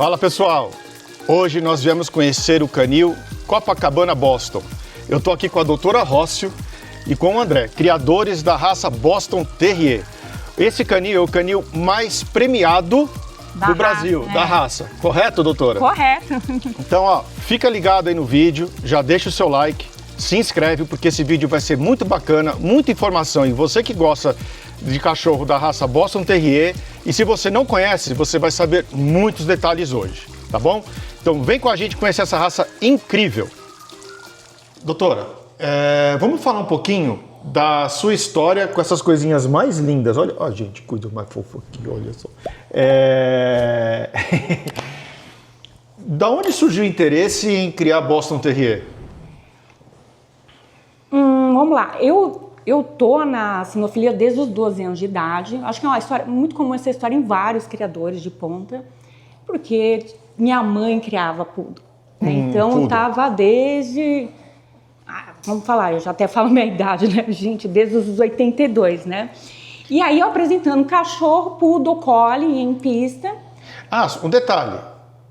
Fala pessoal, hoje nós viemos conhecer o canil Copacabana Boston. Eu tô aqui com a doutora Rócio e com o André, criadores da raça Boston Terrier. Esse canil é o canil mais premiado do Brasil, da raça. Correto, doutora? Correto. Então, ó, fica ligado aí no vídeo, já deixa o seu like, se inscreve, porque esse vídeo vai ser muito bacana, muita informação. E você que gosta de cachorro da raça Boston Terrier, e se você não conhece, você vai saber muitos detalhes hoje, tá bom? Então, vem com a gente conhecer essa raça incrível. Doutora, vamos falar um pouquinho da sua história com essas coisinhas mais lindas. Olha, ó, gente, cuida mais fofo aqui, olha só. Da onde surgiu o interesse em criar Boston Terrier? Vamos lá, eu tô na sinofilia desde os 12 anos de idade. Acho que é uma história muito comum essa história em vários criadores de ponta, porque minha mãe criava poodle. Né? Então eu tava desde... vamos falar, eu já até falo minha idade, né, gente? Desde os 82, né? E aí eu apresentando cachorro, poodle, collie em pista. Ah, um detalhe.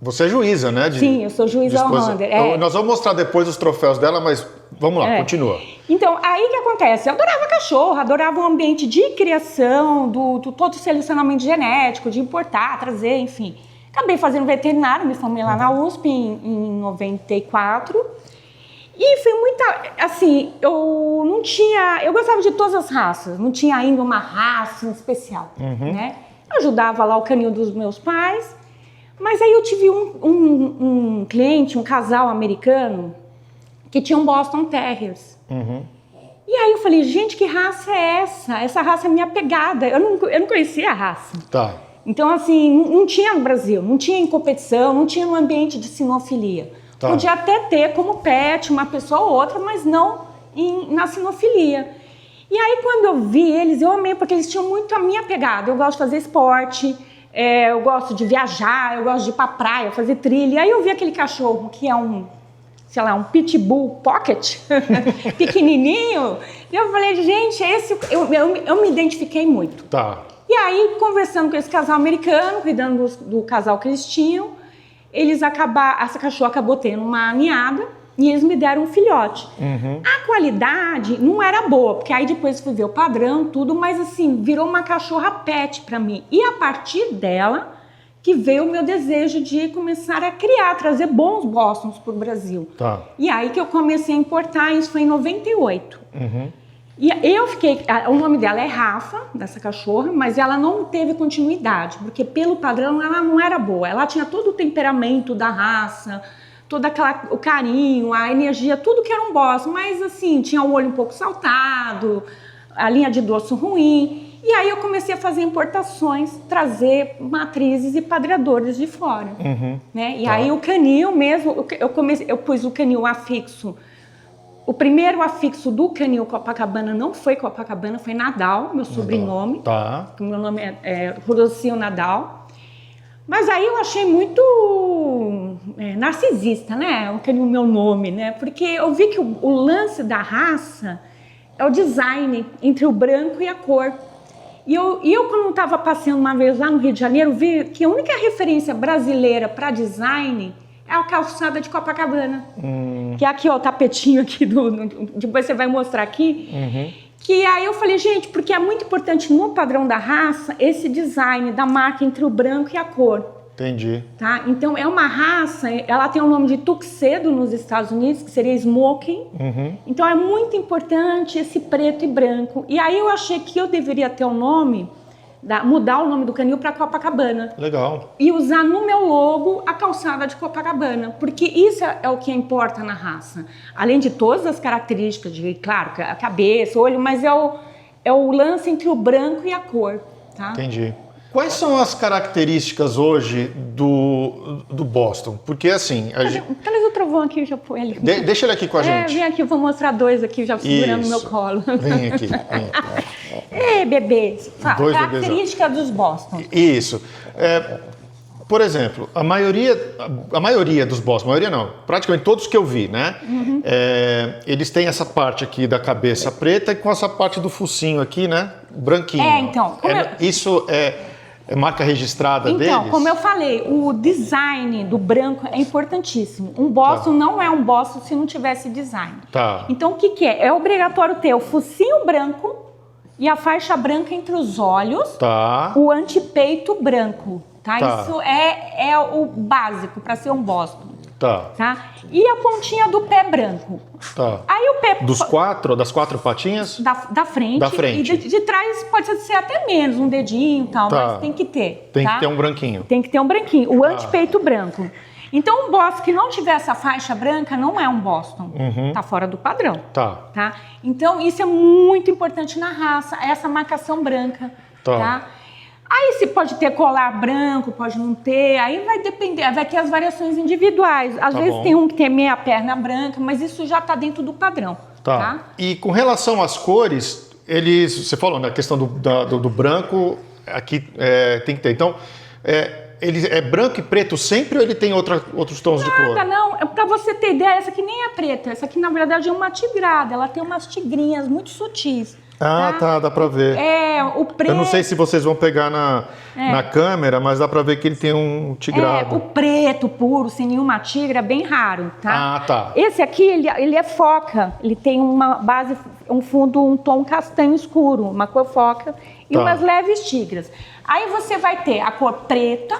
Você é juíza, né? Sim, eu sou juíza Hunter. Nós vamos mostrar depois os troféus dela, mas vamos lá, continua. Então, aí o que acontece? Eu adorava cachorro, adorava o ambiente de criação, do todo o selecionamento genético, de importar, trazer, enfim. Acabei fazendo veterinário, me formei lá na USP em 94. E foi muita, assim, eu gostava de todas as raças, não tinha ainda uma raça especial, né? Eu ajudava lá o canil dos meus pais, mas aí eu tive um cliente, um casal americano, que tinha um Boston Terriers. E aí eu falei, gente, que raça é essa? Essa raça é minha pegada, eu não conhecia a raça. Tá. Então, assim, não tinha no Brasil, não tinha em competição, não tinha no ambiente de sinofilia. Tá. Podia até ter como pet uma pessoa ou outra, mas não na sinofilia. E aí, quando eu vi eles, eu amei, porque eles tinham muito a minha pegada. Eu gosto de fazer esporte, eu gosto de viajar, eu gosto de ir pra praia, fazer trilha. E aí eu vi aquele cachorro que é um pitbull pocket, pequenininho. E eu falei, gente, eu me identifiquei muito. Tá. E aí, conversando com esse casal americano, cuidando do casal que eles tinham, essa cachorra acabou tendo uma ninhada e eles me deram um filhote. A qualidade não era boa, porque aí depois fui ver o padrão, tudo, mas assim, virou uma cachorra pet pra mim. E a partir dela que veio o meu desejo de começar a criar, trazer bons Bostons pro Brasil. Tá. E aí que eu comecei a importar, isso foi em 98. E eu o nome dela é Rafa, dessa cachorra, mas ela não teve continuidade, porque pelo padrão ela não era boa. Ela tinha todo o temperamento da raça, todo o carinho, a energia, tudo que era um Boston, mas assim, tinha o olho um pouco saltado, a linha de dorso ruim. E aí eu comecei a fazer importações, trazer matrizes e padreadores de fora. Né? E aí o canil mesmo, eu pus o canil afixo. O primeiro afixo do canil Copacabana não foi Copacabana, foi Nadal, meu sobrenome. Tá. Meu nome é Rodocio Nadal. Mas aí eu achei muito narcisista, né? O canil, meu nome, né? Porque eu vi que o lance da raça é o design entre o branco e a cor. E eu quando estava passeando uma vez lá no Rio de Janeiro, vi que a única referência brasileira para design é a calçada de Copacabana. Que é aqui, ó, o tapetinho aqui, depois você vai mostrar aqui. Que aí eu falei, gente, porque é muito importante no padrão da raça esse design da marca entre o branco e a cor. Entendi. Tá? Então é uma raça, ela tem o nome de tuxedo nos Estados Unidos, que seria smoking. Então é muito importante esse preto e branco. E aí eu achei que eu deveria ter o nome, mudar o nome do canil para Copacabana. Legal. E usar no meu logo a calçada de Copacabana, porque isso é o que importa na raça. Além de todas as características, claro, a cabeça, o olho, mas é o lance entre o branco e a cor. Tá? Entendi. Quais são as características hoje do Boston? Porque assim... Traz o trovão aqui, eu já põe ali. Deixa ele aqui com a gente. Vem aqui, eu vou mostrar dois aqui, já segurando no meu colo. Vem aqui. Bebês. Característica dos Boston. Isso. Por exemplo, a maioria dos Boston, maioria não, praticamente todos que eu vi, né? Eles têm essa parte aqui da cabeça preta e com essa parte do focinho aqui, né? Branquinho. Então. Isso É marca registrada deles? Então, como eu falei, o design do branco é importantíssimo. Um Boston não é um Boston se não tivesse design. Tá. Então, o que é? É obrigatório ter o focinho branco e a faixa branca entre os olhos, Tá. o antepeito branco, tá? Tá. Isso é o básico para ser um Boston. Tá. E a pontinha do pé branco. Tá. Aí o pé... Das 4 patinhas? Da frente. Da frente. E de trás pode ser até menos, um dedinho e tal, Tá. mas tem que ter. Tem tá? que ter um branquinho. Tem que ter um branquinho, o antepeito branco. Então, um Boston que não tiver essa faixa branca não é um Boston. Tá fora do padrão. Tá. Então, isso é muito importante na raça, essa marcação branca. Tá? Aí você pode ter colar branco, pode não ter, aí vai depender, vai ter as variações individuais. Às vezes tem um que tem meia perna branca, mas isso já está dentro do padrão. Tá? E com relação às cores, você falou na questão do branco, aqui tem que ter. Então, ele é branco e preto sempre ou ele tem outros tons de cor? Não, para você ter ideia, essa aqui nem é preta, essa aqui na verdade é uma tigrada, ela tem umas tigrinhas muito sutis. Tá, dá pra ver. O preto... Eu não sei se vocês vão pegar na câmera, mas dá pra ver que ele tem um tigrado. O preto puro, sem nenhuma tigra, é bem raro, tá? Tá. Esse aqui, ele é foca, ele tem uma base, um fundo, um tom castanho escuro, uma cor foca e umas leves tigras. Aí você vai ter a cor preta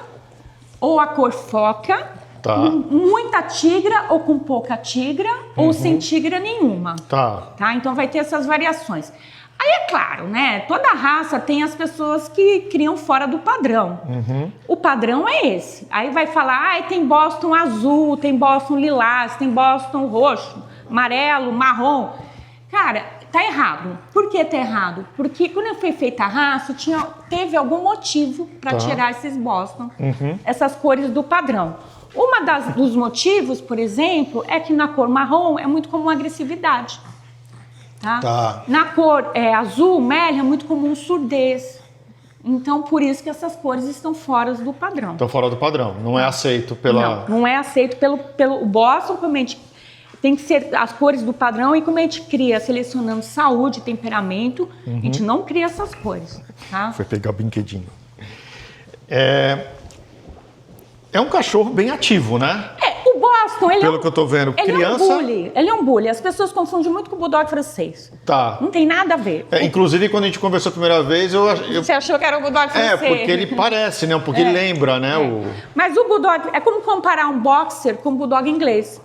ou a cor foca, com muita tigra ou com pouca tigra, ou sem tigra nenhuma. Tá? Então vai ter essas variações. Aí é claro, né? Toda raça tem as pessoas que criam fora do padrão. O padrão é esse. Aí vai falar, tem Boston azul, tem Boston lilás, tem Boston roxo, amarelo, marrom. Cara, tá errado. Por que tá errado? Porque quando foi feita a raça, teve algum motivo para tirar esses Boston, essas cores do padrão. Dos motivos, por exemplo, é que na cor marrom é muito comum agressividade. Na cor azul, mel, é muito comum surdez. Então, por isso que essas cores estão fora do padrão. Estão fora do padrão. Não é aceito pela... Não é aceito pelo Boston, como a gente... Tem que ser as cores do padrão e como a gente cria, selecionando saúde, temperamento, a gente não cria essas cores. Tá? Foi pegar o brinquedinho. É um cachorro bem ativo, né? O Boston, ele Pelo que eu tô vendo, criança... Ele é um bully. As pessoas confundem muito com o Bulldog francês. Não tem nada a ver. Inclusive, quando a gente conversou a primeira vez, Você achou que era o Bulldog francês? Porque ele parece, né? Porque ele lembra, né? Mas o Bulldog... É como comparar um boxer com um Bulldog inglês.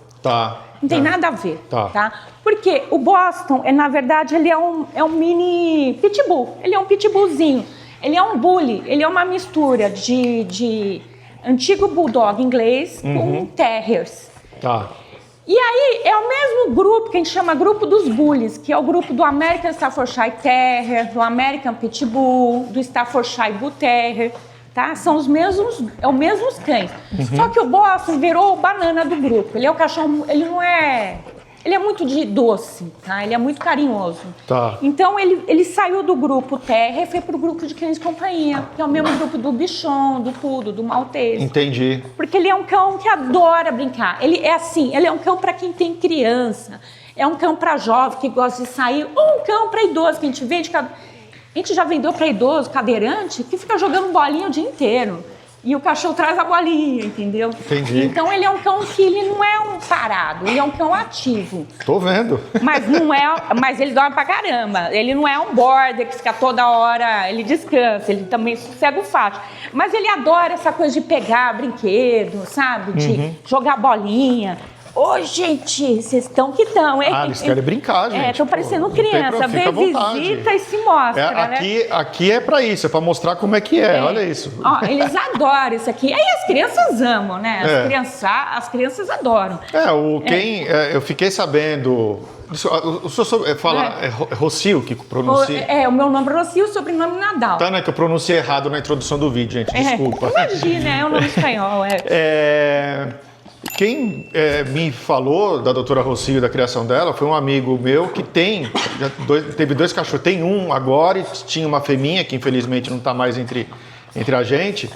Não tem nada a ver, tá? Porque o Boston, na verdade, ele é um mini pitbull. Ele é um pitbullzinho. Ele é um bully. Ele é uma mistura de antigo bulldog inglês com terriers. E aí é o mesmo grupo que a gente chama grupo dos bullies, que é o grupo do American Staffordshire Terrier, do American Pitbull, do Staffordshire Bull Terrier, tá? São os mesmos cães. Só que o Boston virou o banana do grupo. Ele é o cachorro, ele não é... Ele é muito de doce, tá? Ele é muito carinhoso. Então, ele saiu do grupo Terrier e foi pro grupo de cães de companhia, que é o mesmo grupo do Bichon, do Poodle, do Maltese. Entendi. Porque ele é um cão que adora brincar. Ele é um cão para quem tem criança. É um cão para jovem que gosta de sair. Ou um cão para idoso que a gente vende. A gente já vendeu para idoso, cadeirante, que fica jogando bolinha o dia inteiro. E o cachorro traz a bolinha, entendeu? Entendi. Então ele é um cão que ele não é um parado, ele é um cão ativo. Tô vendo. Mas ele dorme pra caramba. Ele não é um border que fica toda hora, ele descansa, ele também sossega o fato. Mas ele adora essa coisa de pegar brinquedo, sabe? De jogar bolinha. Ô, gente, vocês estão que estão, hein? Eles querem brincar, gente. Estão parecendo criança. Vê, visita e se mostra, né? Aqui é pra isso, é pra mostrar como é que é. Olha isso. Eles adoram isso aqui. Aí as crianças amam, né? As crianças adoram. Eu fiquei sabendo... O senhor fala, é Rocio que pronuncia? O meu nome é Rocio, o sobrenome Nadal. Tá, né? Que eu pronunciei errado na introdução do vídeo, gente. Desculpa. Imagina, é um nome espanhol. Quem me falou da doutora Rocio, da criação dela, foi um amigo meu que teve 2 cachorros. Tem um agora e tinha uma fêmea, que infelizmente não está mais entre a gente.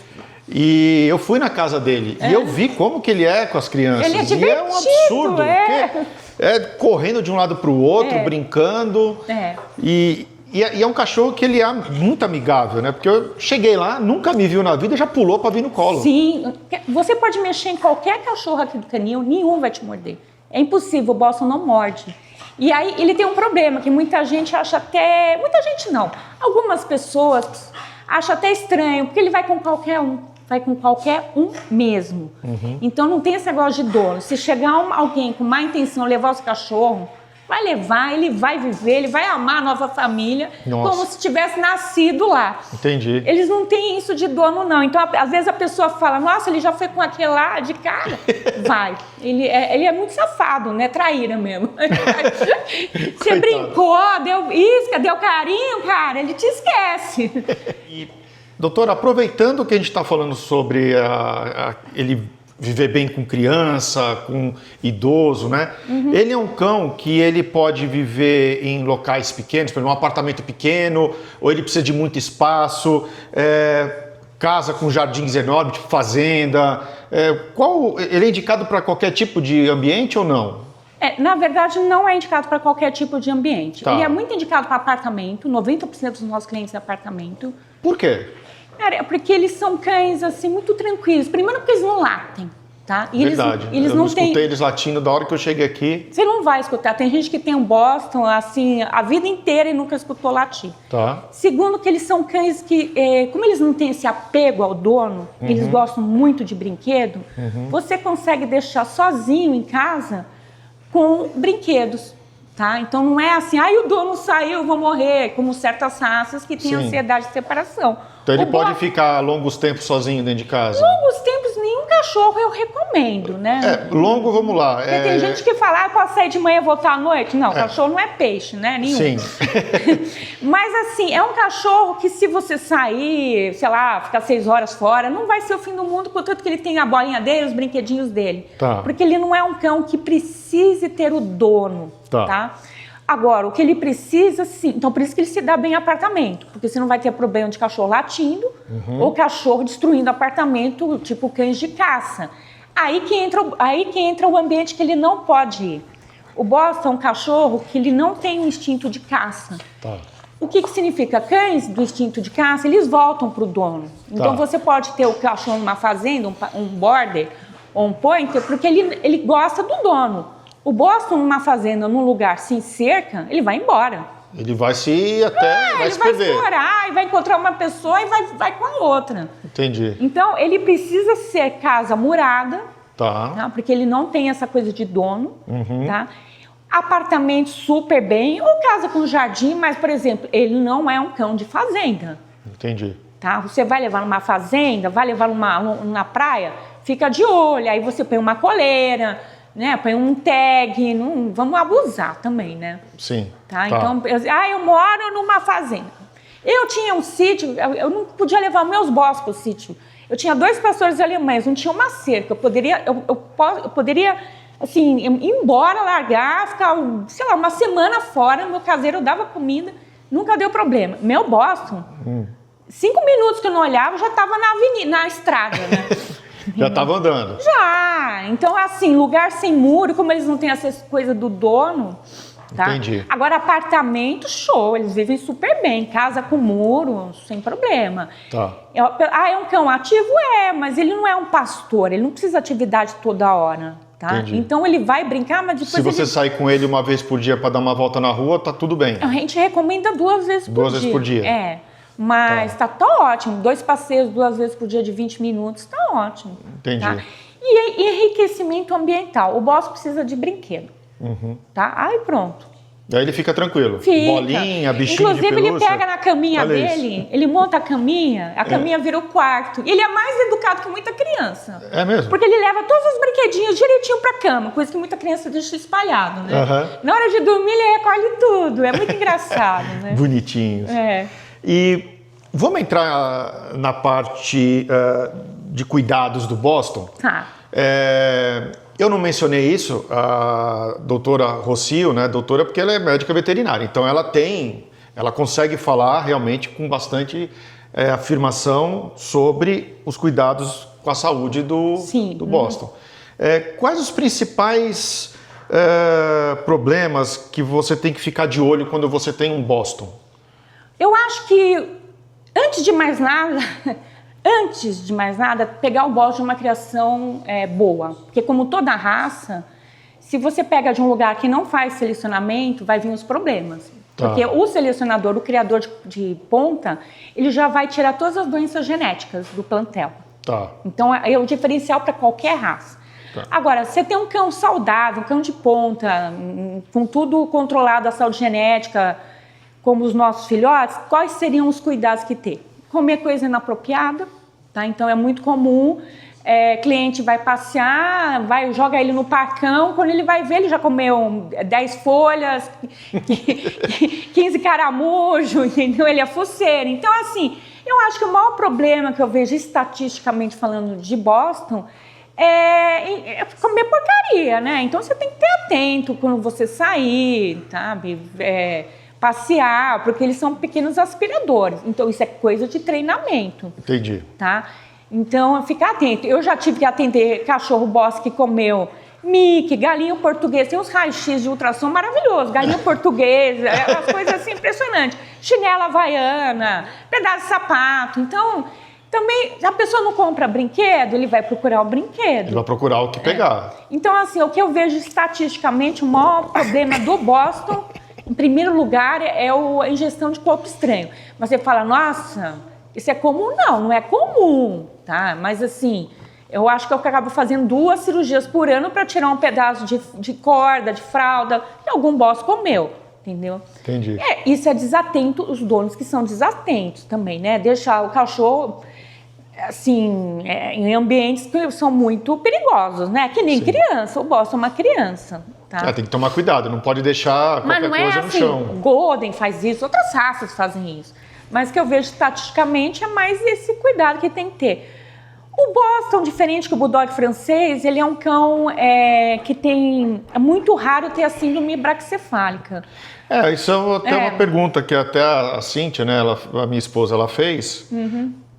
E eu fui na casa dele e eu vi como que ele é com as crianças. Ele é divertido, e é um absurdo. Correndo de um lado para o outro, brincando. E E é um cachorro que ele é muito amigável, né? Porque eu cheguei lá, nunca me viu na vida, já pulou para vir no colo. Sim, você pode mexer em qualquer cachorro aqui do canil, nenhum vai te morder. É impossível, o Boston não morde. E aí ele tem um problema que muita gente acha até... Muita gente não. Algumas pessoas acham até estranho, porque ele vai com qualquer um. Vai com qualquer um mesmo. Então não tem esse negócio de dono. Se chegar alguém com má intenção levar os cachorros, vai levar, ele vai viver, ele vai amar a nova família, como se tivesse nascido lá. Entendi. Eles não têm isso de dono, não. Então, às vezes a pessoa fala, nossa, ele já foi com aquele lá de cara. Vai. Ele é muito safado, né? Traíra mesmo. Você brincou, deu isca, deu carinho, cara, ele te esquece. E, doutora, aproveitando que a gente está falando sobre ele viver bem com criança, com idoso, né? Ele é um cão que ele pode viver em locais pequenos, por exemplo, um apartamento pequeno, ou ele precisa de muito espaço, casa com jardins enormes, tipo fazenda. Ele é indicado para qualquer tipo de ambiente ou não? Na verdade, não é indicado para qualquer tipo de ambiente. Tá. Ele é muito indicado para apartamento, 90% dos nossos clientes é apartamento. Por quê? Cara, porque eles são cães, assim, muito tranquilos. Primeiro porque eles não latem, tá? E verdade. Eles eu não não escutei eles latindo da hora que eu cheguei aqui. Você não vai escutar. Tem gente que tem um Boston, assim, a vida inteira e nunca escutou latir. Tá. Segundo que eles são cães que, como eles não têm esse apego ao dono, eles gostam muito de brinquedo, você consegue deixar sozinho em casa com brinquedos. Tá? Então não é assim, o dono saiu, eu vou morrer, como certas raças que têm ansiedade de separação. Então ele pode ficar longos tempos sozinho dentro de casa? Longos tempos, nenhum cachorro eu recomendo, né? Longo, vamos lá. Porque tem gente que fala, eu posso sair de manhã e voltar à noite. Não, cachorro não é peixe, né? Nenhum. Sim. Mas assim, é um cachorro que se você sair, sei lá, ficar 6 horas fora, não vai ser o fim do mundo, contanto que ele tem a bolinha dele, os brinquedinhos dele. Tá. Porque ele não é um cão que precise ter o dono, tá? Agora, o que ele precisa, sim. Então, por isso que ele se dá bem em apartamento. Porque você não vai ter problema de cachorro latindo ou cachorro destruindo apartamento, tipo cães de caça. Aí que entra o ambiente que ele não pode ir. O Boston é um cachorro que ele não tem um instinto de caça. Tá. O que significa? Cães do instinto de caça, eles voltam para o dono. Então, você pode ter o cachorro numa fazenda, um border ou um pointer, porque ele gosta do dono. O Boston, numa fazenda, num lugar sem cerca, ele vai embora. Ele vai se ir até, vai se perder. Ele vai explorar, e vai encontrar uma pessoa e vai com a outra. Entendi. Então, ele precisa ser casa murada, tá? Porque ele não tem essa coisa de dono, tá? Apartamento super bem, ou casa com jardim, mas, por exemplo, ele não é um cão de fazenda. Entendi. Tá? Você vai levar numa fazenda, vai levar na praia, fica de olho, aí você põe uma coleira, né? Põe um tag, não vamos abusar também, né? Sim. Tá? Então, eu moro numa fazenda. Eu tinha um sítio, eu não podia levar meus boss para o sítio. Eu tinha 2 pastores alemães, não tinha uma cerca. Eu poderia assim, ir embora, largar, ficar, sei lá, uma semana fora, meu caseiro dava comida, nunca deu problema. Meu Boston, 5 minutos que eu não olhava, já estava na avenida, na estrada, né? Já estava andando? Já! Então, assim, lugar sem muro, como eles não têm essa coisa do dono, tá? Entendi. Agora, apartamento, show, eles vivem super bem, casa com muro, sem problema. Tá. É um cão ativo? mas ele não é um pastor, ele não precisa de atividade toda hora, tá? Entendi. Então, ele vai brincar, mas depois se você sair com ele uma vez por dia para dar uma volta na rua, tá tudo bem? A gente recomenda 2 vezes por dia. 2 vezes por dia? Mas tá ótimo. 2 passeios 2 vezes por dia de 20 minutos, tá ótimo. Entendi. Tá? E enriquecimento ambiental. O Boston precisa de brinquedo. Tá? Aí pronto. Daí ele fica tranquilo. Fica. Bolinha, bichinho Inclusive, de pelúcia. ele pega na caminha dele, ele monta a caminha vira o quarto. E ele é mais educado que muita criança. É mesmo? Porque ele leva todos os brinquedinhos direitinho pra cama, coisa que muita criança deixa espalhado, né? Na hora de dormir, ele recolhe tudo. É muito engraçado, né? Bonitinhos. E vamos entrar na parte de cuidados do Boston. Tá. Eu não mencionei isso, a doutora Rocio, né? Doutora, porque ela é médica veterinária. Então ela consegue falar realmente com bastante afirmação sobre os cuidados com a saúde do Boston. Quais os principais problemas que você tem que ficar de olho quando você tem um Boston? Eu acho que, antes de mais nada, pegar o Boston é uma criação boa. Porque como toda raça, se você pega de um lugar que não faz selecionamento, vai vir os problemas. Tá. Porque o selecionador, o criador de ponta, ele já vai tirar todas as doenças genéticas do plantel. Tá. Então, é o diferencial para qualquer raça. Tá. Agora, você tem um cão saudável, um cão de ponta, com tudo controlado, a saúde genética, como os nossos filhotes, quais seriam os cuidados que ter? Comer coisa inapropriada, tá? Então, é muito comum, cliente vai passear, joga ele no parcão, quando ele vai ver, ele já comeu 10 folhas, 15 caramujos, entendeu? Ele é fuceiro. Então, assim, eu acho que o maior problema que eu vejo estatisticamente falando de Boston é comer porcaria, né? Então você tem que ter atento quando você sair, sabe? Passear, porque eles são pequenos aspiradores. Então isso é coisa de treinamento. Entendi. Tá? Então fica atento. Eu já tive que atender cachorro boss que comeu mique, galinha portuguesa, tem uns raios-x de ultrassom maravilhosos, galinha portuguesa, as coisas assim impressionantes. Chinela havaiana, pedaço de sapato. Então, também, a pessoa não compra brinquedo, ele vai procurar o brinquedo. Ele vai procurar o que pegar. Então, assim, o que eu vejo estatisticamente, o maior problema do Boston, em primeiro lugar, é a ingestão de corpo estranho. Mas você fala, nossa, isso é comum? Não é comum, tá? Mas, assim, eu acho que eu acabo fazendo 2 cirurgias por ano para tirar um pedaço de corda, de fralda, que algum boss comeu. Entendeu? Entendi. Isso é desatento, os donos que são desatentos também, né? Deixar o cachorro, assim, em ambientes que são muito perigosos, né? Que nem criança, o Boston é uma criança, tá? Tem que tomar cuidado, não pode deixar qualquer coisa no chão. O Golden faz isso, outras raças fazem isso. Mas o que eu vejo estatisticamente é mais esse cuidado que tem que ter. O Boston, diferente que o Bulldog francês, ele é um cão que tem... É muito raro ter a síndrome braquicefálica. Isso é até uma pergunta que até a Cíntia, né, a minha esposa, ela fez.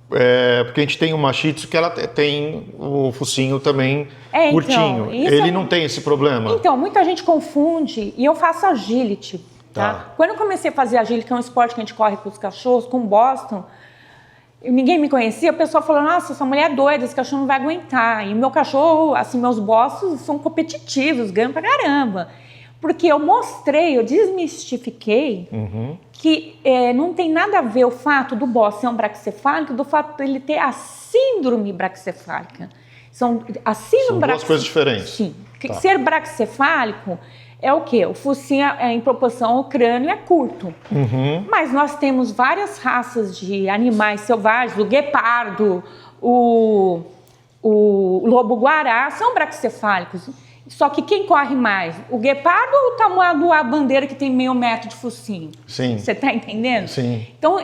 Porque a gente tem uma Shih Tzu que ela tem o focinho também curtinho. Então, ele não tem esse problema? Então, muita gente confunde, e eu faço agility, tá? Quando eu comecei a fazer agility, que é um esporte que a gente corre com os cachorros, com o Boston, ninguém me conhecia, a pessoa falou, nossa, essa mulher é doida, esse cachorro não vai aguentar. E o meu cachorro, assim, meus Bostons são competitivos, ganham pra caramba. Porque eu mostrei, eu desmistifiquei que não tem nada a ver o fato do Boston ser um braquicefálico do fato dele ter a síndrome braquicefálica. São duas coisas diferentes. Sim. Ser braquicefálico é o quê? O focinho em proporção ao crânio é curto. Mas nós temos várias raças de animais selvagens, o guepardo, o lobo-guará, são braquicefálicos. Só que quem corre mais? O guepardo ou o tamanho da bandeira que tem meio metro de focinho? Sim. Você está entendendo? Sim. Então,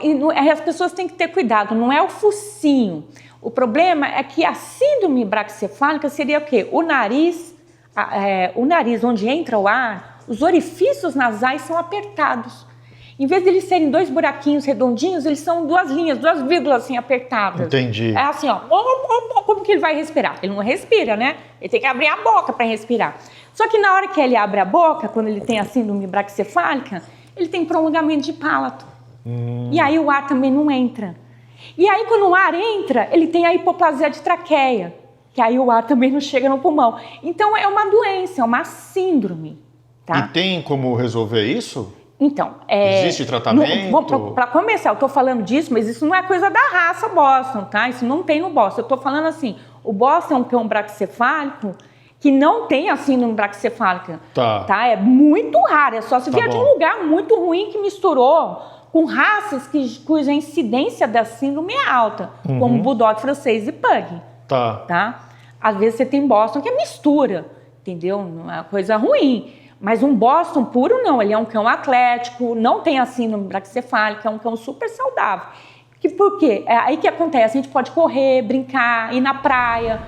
as pessoas têm que ter cuidado, não é o focinho. O problema é que a síndrome braquicefálica seria o quê? O nariz onde entra o ar, os orifícios nasais são apertados. Em vez de eles serem 2 buraquinhos redondinhos, eles são 2 linhas, 2 vírgulas assim apertadas. Entendi. É assim, ó, como que ele vai respirar? Ele não respira, né? Ele tem que abrir a boca para respirar. Só que na hora que ele abre a boca, quando ele tem a síndrome braquicefálica, ele tem prolongamento de palato. E aí o ar também não entra. E aí quando o ar entra, ele tem a hipoplasia de traqueia, que aí o ar também não chega no pulmão. Então é uma doença, é uma síndrome. Tá? E tem como resolver isso? Então, existe tratamento? Para começar, eu estou falando disso, mas isso não é coisa da raça Boston, tá? Isso não tem no Boston. Eu estou falando assim, o Boston é um cão braquicefálico que não tem a síndrome braquicefálica. Tá? É muito raro, é só se vier de um lugar muito ruim que misturou com raças cuja incidência da síndrome é alta, como Bulldog francês e Pug. Tá? Às vezes você tem Boston que é mistura, entendeu? Não é uma coisa ruim. Mas um Boston puro não, ele é um cão atlético, não tem a síndrome braquicefálica, é um cão super saudável. Por quê? É aí que acontece, a gente pode correr, brincar, ir na praia.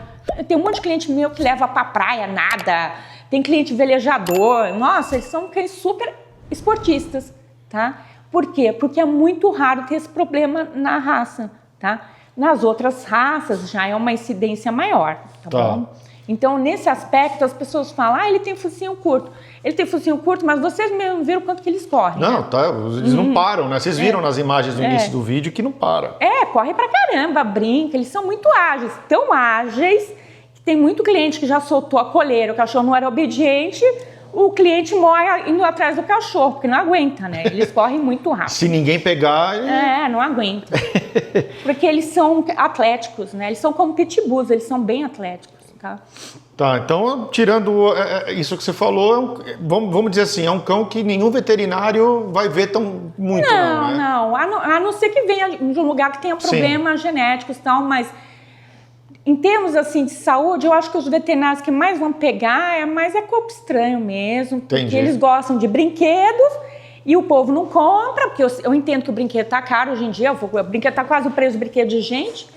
Tem um monte de cliente meu que leva pra praia, nada. Tem cliente velejador. Nossa, eles são cães super esportistas, tá? Por quê? Porque é muito raro ter esse problema na raça, tá? Nas outras raças já é uma incidência maior, tá bom? Então, nesse aspecto, as pessoas falam, ele tem focinho curto. Ele tem focinho curto, mas vocês mesmo viram quanto que eles correm. Não, né? tá, eles não param, né? Vocês viram nas imagens do início do vídeo que não para. Corre pra caramba, brinca, eles são muito ágeis. Tão ágeis que tem muito cliente que já soltou a coleira, o cachorro não era obediente, o cliente morre indo atrás do cachorro, porque não aguenta, né? Eles correm muito rápido. Se ninguém pegar... Não aguenta. Porque eles são atléticos, né? Eles são como pitbulls, eles são bem atléticos. Tá, então, tirando isso que você falou, vamos dizer assim, é um cão que nenhum veterinário vai ver tão muito, não, né? Não, a não ser que venha de um lugar que tenha problemas genéticos e tal, mas em termos assim de saúde, eu acho que os veterinários que mais vão pegar é corpo estranho mesmo, porque eles gostam de brinquedos e o povo não compra, porque eu entendo que o brinquedo tá caro hoje em dia, o brinquedo tá quase o preço do brinquedo de gente.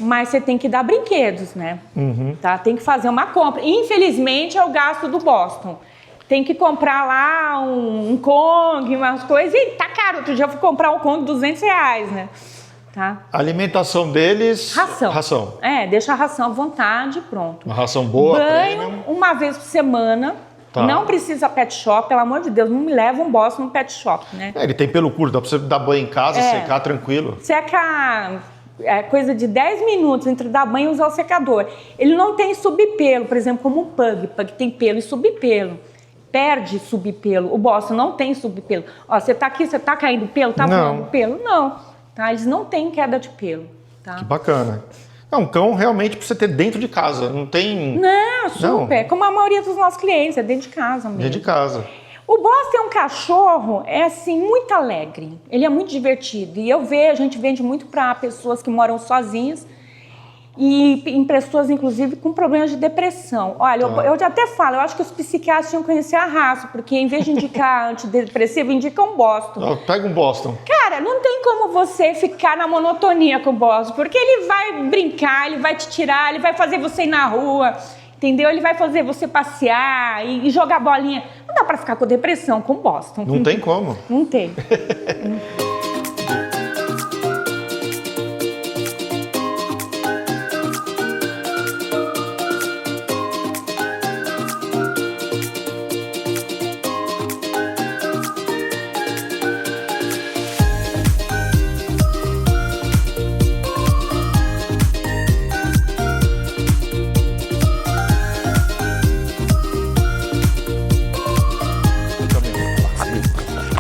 Mas você tem que dar brinquedos, né? Tá? Tem que fazer uma compra. Infelizmente, é o gasto do Boston. Tem que comprar lá um Kong, umas coisas. E tá caro. Outro dia eu fui comprar um Kong, R$200, né? Tá? A alimentação deles... Ração. Deixa a ração à vontade, pronto. Uma ração boa, banho premium. uma vez por semana. Tá. Não precisa pet shop, pelo amor de Deus. Não me leva um Boston no pet shop, né? Ele tem pelo curto, dá pra você dar banho em casa, secar tranquilo. Secar... coisa de 10 minutos entre dar banho e usar o secador. Ele não tem subpelo, por exemplo, como um pug. Pug tem pelo e subpelo. Perde subpelo. O Boston não tem subpelo. Ó, você tá aqui, você tá caindo pelo? Tá voando pelo? Não. Tá? Eles não têm queda de pelo. Tá? Que bacana. É um cão realmente pra você ter dentro de casa. Não tem... Não, super. Como a maioria dos nossos clientes, é dentro de casa mesmo. Dentro de casa. O Boston é um cachorro, assim, muito alegre. Ele é muito divertido. E a gente vende muito para pessoas que moram sozinhas e em pessoas, inclusive, com problemas de depressão. Olha, eu já até falo, eu acho que os psiquiatras tinham que conhecer a raça, porque em vez de indicar antidepressivo, indicam Boston. Pega um Boston. Cara, não tem como você ficar na monotonia com o Boston, porque ele vai brincar, ele vai te tirar, ele vai fazer você ir na rua... Entendeu? Ele vai fazer você passear e jogar bolinha. Não dá pra ficar com depressão com Boston. Não tem como. Não tem.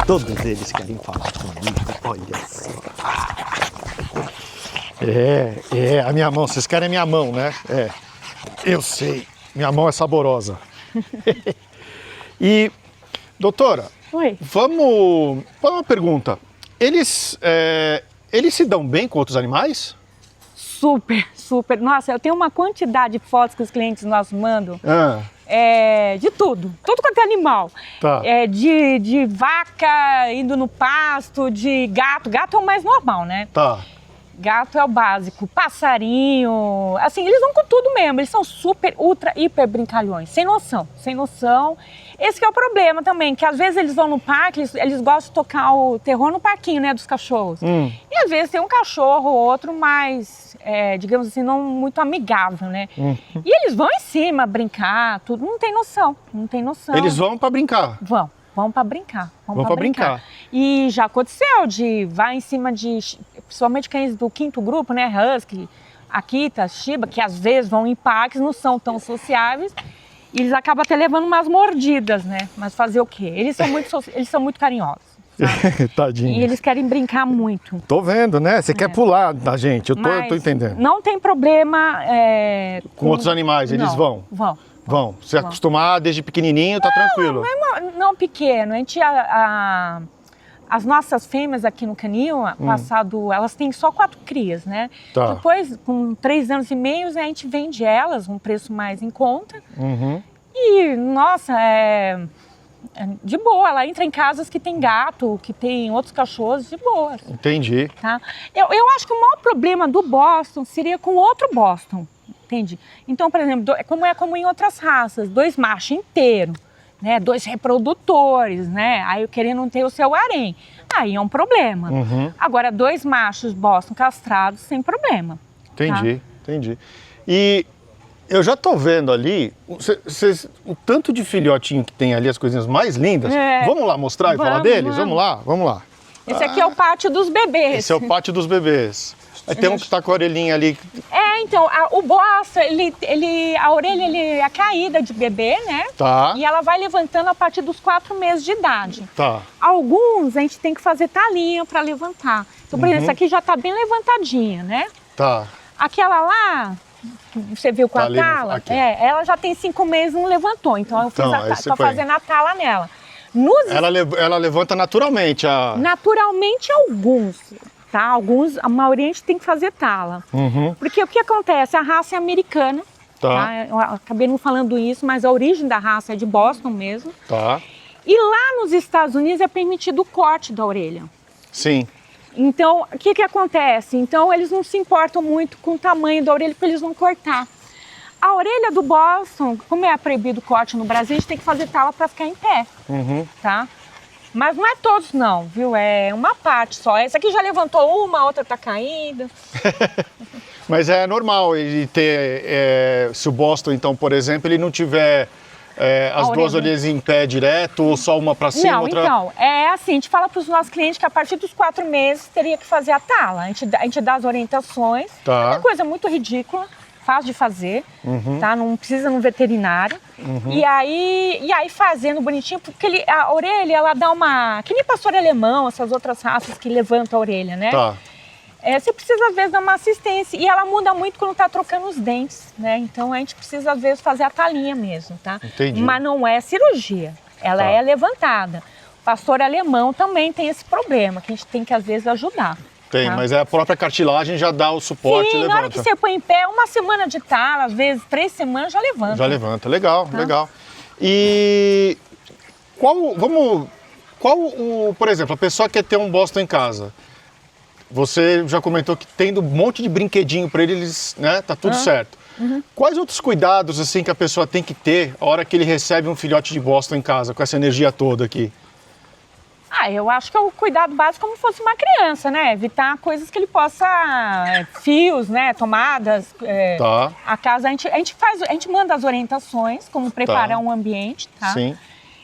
Todos eles querem falar comigo, olha só. A minha mão, vocês querem a minha mão, né? Eu sei, minha mão é saborosa. E, doutora, Oi. Vamos uma pergunta. Eles se dão bem com outros animais? Super, super. Nossa, eu tenho uma quantidade de fotos que os clientes nossos mandam. De tudo quanto é animal. Tá. De vaca indo no pasto, de gato. Gato é o mais normal, né? Tá. Gato é o básico. Passarinho. Assim, eles vão com tudo mesmo. Eles são super, ultra, hiper brincalhões. Sem noção, sem noção. Esse que é o problema também, que às vezes eles vão no parque, eles gostam de tocar o terror no parquinho, né, dos cachorros. E às vezes tem um cachorro ou outro mais, digamos assim, não muito amigável, né? E eles vão em cima brincar, tudo, não tem noção. Eles vão pra brincar? Vão pra brincar. Vão pra brincar. E já aconteceu de vai em cima de, principalmente cães do 5º grupo, né, Husky, Akita, Shiba, que às vezes vão em parques, não são tão sociáveis. E eles acabam até levando umas mordidas, né? Mas fazer o quê? Eles são muito carinhosos. Tadinho. E eles querem brincar muito. Tô vendo, né? Você quer pular da gente, eu tô entendendo. Não tem problema... com outros animais, eles vão? Vão. Se acostumar desde pequenininho, tá tranquilo? Não pequeno. A gente... As nossas fêmeas aqui no canil, passado, elas têm só 4 crias, né? Tá. Depois, com 3 anos e meio, a gente vende elas, um preço mais em conta. E, nossa, de boa. Ela entra em casas que tem gato, que tem outros cachorros, de boa. Entendi. Tá? Eu acho que o maior problema do Boston seria com outro Boston, entende? Então, por exemplo, como em outras raças, 2 machos inteiros. Né, 2 reprodutores, né? Aí eu querendo ter o seu harém. Aí é um problema. Agora, 2 machos Boston castrados, sem problema. Entendi. E Eu já tô vendo ali o tanto de filhotinho que tem ali, as coisinhas mais lindas. Vamos lá mostrar e falar deles? Vamos lá. Esse aqui é o pátio dos bebês. Esse é o pátio dos bebês. Aí tem um que tá com a orelhinha ali. Então, o Boston, a orelha é caída de bebê, né? Tá. E ela vai levantando a partir dos 4 meses de idade. Tá. Alguns a gente tem que fazer talinha para levantar. Então, por exemplo, essa aqui já tá bem levantadinha, né? Tá. Aquela lá, que você viu com Tá a ali, tala, aqui. ela já tem 5 meses e não levantou. Então, eu tô fazendo a tala nela. Ela levanta naturalmente. Naturalmente, alguns. Tá? Alguns, a maioria a gente tem que fazer tala. Porque o que acontece? A raça é americana. Tá? Eu acabei não falando isso, mas a origem da raça é de Boston mesmo. Tá. E lá nos Estados Unidos é permitido o corte da orelha. Sim. Então, o que acontece? Então, eles não se importam muito com o tamanho da orelha, porque eles vão cortar. A orelha do Boston, como é proibido o corte no Brasil, a gente tem que fazer tala para ficar em pé. Tá? Mas não é todos não, viu? É uma parte só. Essa aqui já levantou uma, a outra tá caída. Mas é normal ele ter, se o Boston, então, por exemplo, ele não tiver as duas orelhas em pé direto ou só uma para cima, outra... Então, é assim, a gente fala para os nossos clientes que a partir dos 4 meses teria que fazer a tala. A gente dá as orientações. Tá. É uma coisa muito ridícula, fácil de fazer, tá? Não precisa no veterinário. E aí fazendo bonitinho, porque a orelha, ela dá uma... Que nem pastor alemão, essas outras raças que levantam a orelha, né? Tá. Você precisa, às vezes, dar uma assistência. E ela muda muito quando tá trocando os dentes, né? Então, a gente precisa, às vezes, fazer a talinha mesmo, tá? Entendi. Mas não é cirurgia. Ela é levantada. O pastor alemão também tem esse problema, que a gente tem que, às vezes, ajudar. Tem, tá? mas a própria cartilagem já dá o suporte e levanta. Na hora que você põe em pé, 1 semana de tala, às vezes 3 semanas, já levanta. Já levanta, legal, legal. E por exemplo, a pessoa quer ter um Boston em casa. Você já comentou que tendo um monte de brinquedinho para eles, né, tá tudo certo. Quais outros cuidados assim que a pessoa tem que ter a hora que ele recebe um filhote de Boston em casa, com essa energia toda aqui? Eu acho que é o cuidado básico como se fosse uma criança, né? Evitar coisas que ele possa... fios, né? Tomadas. Tá. A casa, a gente manda as orientações, como preparar um ambiente, tá? Sim.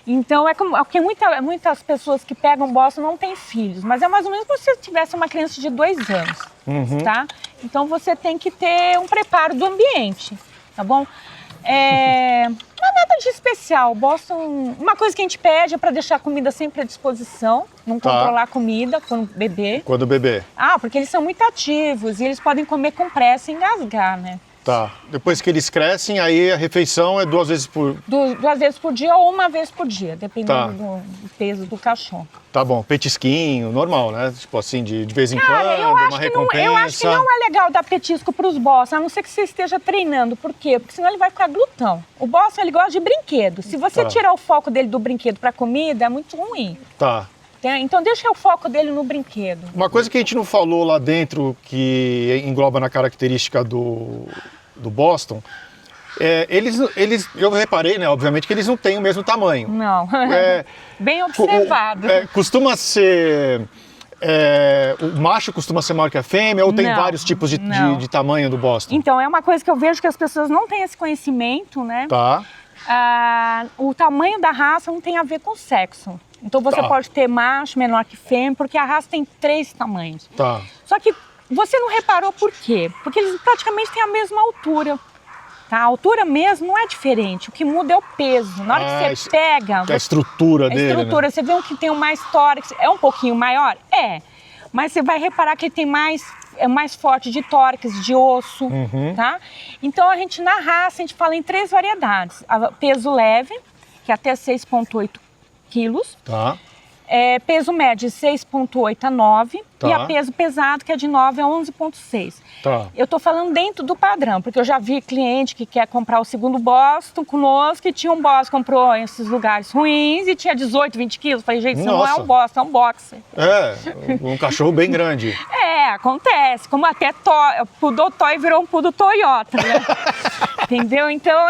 Então, porque muitas pessoas que pegam Boston não têm filhos, mas é mais ou menos como se você tivesse uma criança de 2 anos, tá? Então, você tem que ter um preparo do ambiente, tá bom? Não é nada de especial. Boston, uma coisa que a gente pede é para deixar a comida sempre à disposição, não controlar a comida quando bebê. Quando bebê. Porque eles são muito ativos e eles podem comer com pressa e engasgar, né? Tá. Depois que eles crescem, aí a refeição é 2 vezes por... 2 vezes por dia ou 1 vez por dia, dependendo do peso do cachorro. Tá bom, petisquinho, normal, né? Tipo assim, de vez em quando, uma recompensa. Eu acho que não é legal dar petisco para os Boston, a não ser que você esteja treinando. Por quê? Porque senão ele vai ficar glutão. O Boston, ele gosta de brinquedo. Se você tirar o foco dele do brinquedo para comida, é muito ruim. Tá. Então deixa o foco dele no brinquedo. Uma coisa que a gente não falou lá dentro, que engloba na característica do Boston, eu reparei, né, obviamente, que eles não têm o mesmo tamanho. Não, bem observado. Costuma ser... o macho costuma ser maior que a fêmea ou tem vários tipos de tamanho do Boston? Então, é uma coisa que eu vejo que as pessoas não têm esse conhecimento, né? Tá. O tamanho da raça não tem a ver com o sexo. Então você pode ter macho menor que fêmea, porque a raça tem 3 tamanhos. Tá. Só que você não reparou por quê? Porque eles praticamente têm a mesma altura. Tá? A altura mesmo não é diferente, o que muda é o peso. Na hora que você pega... A estrutura dele, né? Você vê um que tem um mais tórax, é um pouquinho maior? Mas você vai reparar que ele tem é mais forte de tórax, de osso, tá? Então, na raça, a gente fala em 3 variedades. Peso leve, que é até 6,8 quilos. Tá. Peso médio de 6,8 a 9 tá. E a peso pesado que é de 9 a 11,6. Tá. Eu tô falando dentro do padrão, porque eu já vi cliente que quer comprar o segundo Boston conosco, e tinha um Boston, comprou em esses lugares ruins e tinha 18, 20 quilos. Falei, gente, isso não é um Boston, é um boxer. Um cachorro bem grande. Acontece, como até Poodle Toy virou um Poodle Toyota, né? Entendeu? Então,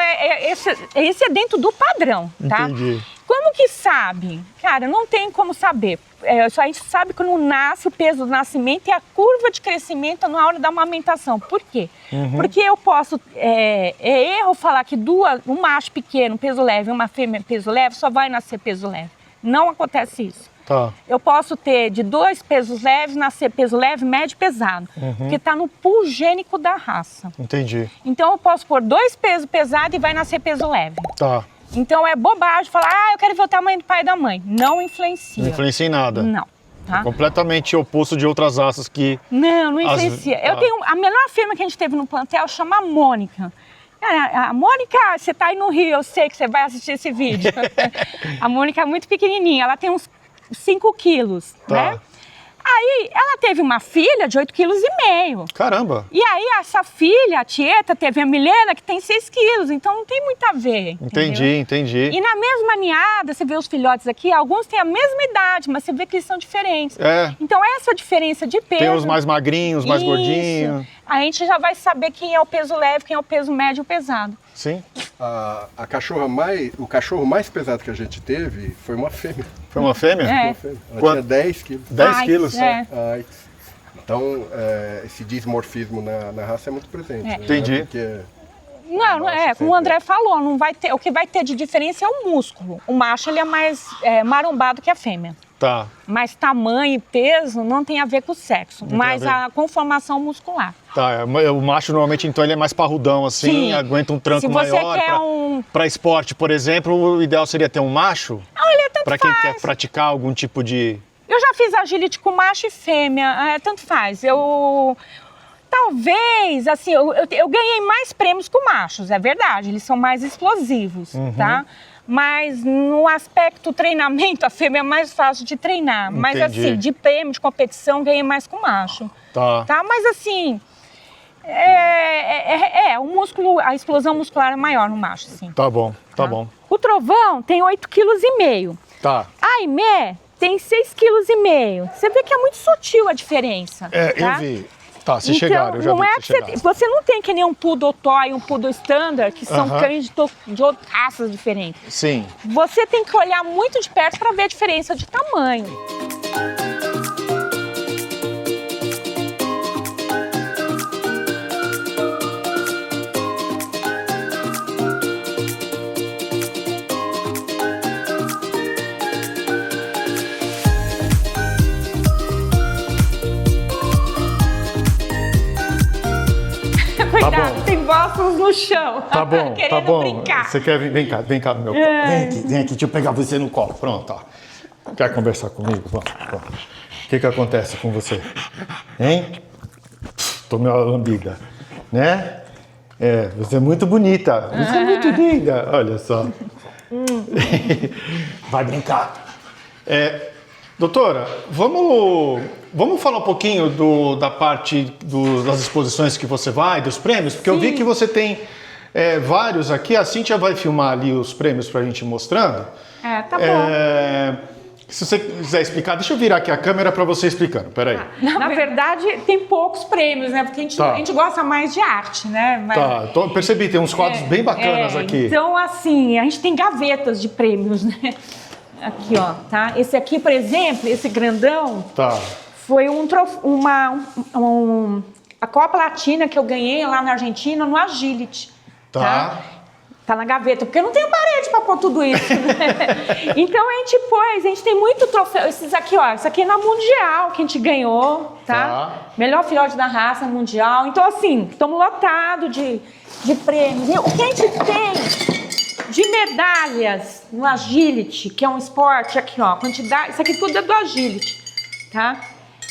esse é dentro do padrão, tá? Entendi. Como que sabe? Cara, não tem como saber. A gente sabe quando nasce, o peso do nascimento e a curva de crescimento na hora da amamentação. Por quê? Porque eu posso... É erro falar que um macho pequeno, peso leve, e uma fêmea, peso leve, só vai nascer peso leve. Não acontece isso. Tá. Eu posso ter de 2 pesos leves, nascer peso leve, médio e pesado. Porque está no pool gênico da raça. Entendi. Então eu posso pôr 2 pesos pesados e vai nascer peso leve. Tá. Então é bobagem falar, eu quero ver o tamanho do pai e da mãe. Não influencia. Não influencia em nada. Não. Tá? Completamente oposto de outras raças que... Não influencia. Eu tenho a melhor fêmea que a gente teve no plantel, chama Mônica. Cara, a Mônica, você tá aí no Rio, eu sei que você vai assistir esse vídeo. A Mônica é muito pequenininha, ela tem uns 5 quilos, né? Aí, ela teve uma filha de 8,5 kg. Caramba! E aí, essa filha, a Tieta, teve a Milena, que tem 6 quilos. Então, não tem muito a ver. Entendi, entendi. E na mesma ninhada, você vê os filhotes aqui, alguns têm a mesma idade, mas você vê que eles são diferentes. Então, essa diferença de peso... Tem os mais magrinhos, mais gordinhos. A gente já vai saber quem é o peso leve, quem é o peso médio e o pesado. Sim. O cachorro mais pesado que a gente teve foi uma fêmea. Foi uma fêmea? Ela tinha 10 quilos. 10 quilos? Então, esse dismorfismo na raça é muito presente. Né? Entendi. Porque como o André falou, não vai ter, o que vai ter de diferença é o músculo. O macho ele é mais marombado que a fêmea. Tá. Mas tamanho e peso não tem a ver com o sexo, mas a conformação muscular. Tá, o macho normalmente então ele é mais parrudão assim, Sim. Aguenta um tranco Se você maior. quer Para esporte, por exemplo, o ideal seria ter um macho? Olha, tanto Para quem faz. quer praticar algum tipo de... Eu já fiz agility com macho e fêmea, tanto faz. Talvez, assim, eu ganhei mais prêmios com machos, é verdade, eles são mais explosivos, tá? Mas no aspecto treinamento, a fêmea é mais fácil de treinar. Entendi. Mas assim, de prêmio, de competição, ganhei mais com macho. Tá. Mas assim, o músculo, a explosão muscular é maior no macho, sim. Tá bom, tá bom. O Trovão tem 8,5 kg. Tá. A Aimee tem 6,5 kg. Você vê que é muito sutil a diferença. Eu tá? vi. Tá, se chegaram, eu já não vi é que que chegaram. você não tem que nem um poodle toy, um poodle standard, que são cães de outras raças diferentes. Sim. Você tem que olhar muito de perto para ver a diferença de tamanho. Cuidado, tem bostos no chão. Tá bom, Querendo tá bom. brincar. Você quer vir? Vem cá no meu colo. Vem aqui, deixa eu pegar você no colo. Pronto, ó. Quer conversar comigo? Vamos. O que acontece com você? Hein? Tomei uma lambida, né? Você é muito bonita. Você é muito linda. Olha só. Vai brincar. Doutora, vamos falar um pouquinho da parte das exposições que você vai, dos prêmios? Porque eu vi que você tem vários aqui. A Cíntia vai filmar ali os prêmios pra gente mostrando. Tá bom. Se você quiser explicar, deixa eu virar aqui a câmera para você explicando. Peraí. Na verdade, tem poucos prêmios, né? Porque a gente gosta mais de arte, né? Mas, Tá, então, percebi, tem uns quadros bem bacanas aqui. Então, assim, a gente tem gavetas de prêmios, né? Aqui, ó, tá? Esse aqui, por exemplo, esse grandão, foi a Copa Latina que eu ganhei lá na Argentina, no Agility. Tá na gaveta, porque eu não tenho parede para pôr tudo isso, né? Então a gente tem muito troféu. Esses aqui, ó, esse aqui é na Mundial que a gente ganhou, tá? Melhor filhote da raça mundial. Então, assim, estamos lotados de prêmios. E o que a gente tem de medalhas no Agility, que é um esporte, aqui, ó, quantidade. Isso aqui tudo é do Agility, tá?